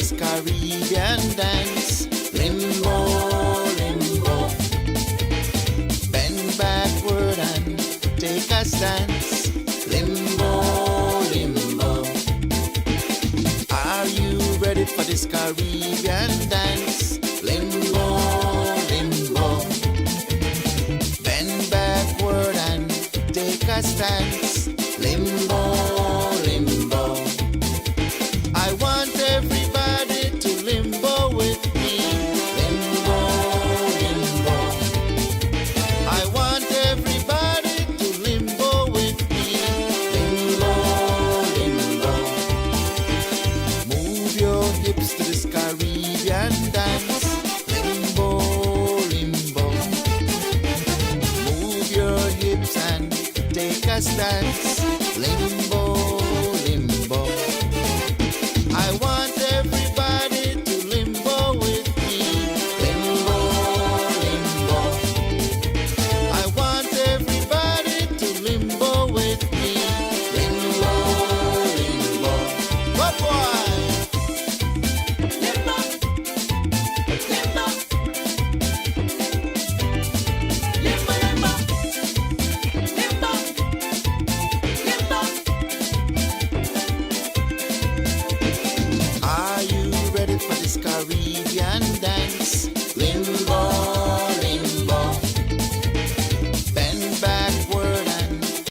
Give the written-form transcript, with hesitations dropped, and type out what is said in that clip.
this Caribbean dance. Limbo, limbo. Bend backward and take a stance. Limbo, limbo. Are you ready for this Caribbean dance? Limbo, limbo. Bend backward and take a stance. Limbo, limbo. I want everybody to limbo with me. Limbo, limbo. I want everybody to limbo with me. Limbo, limbo. Move your hips to this Caribbean dance. Limbo, limbo. Move your hips and take a stance. Limbo.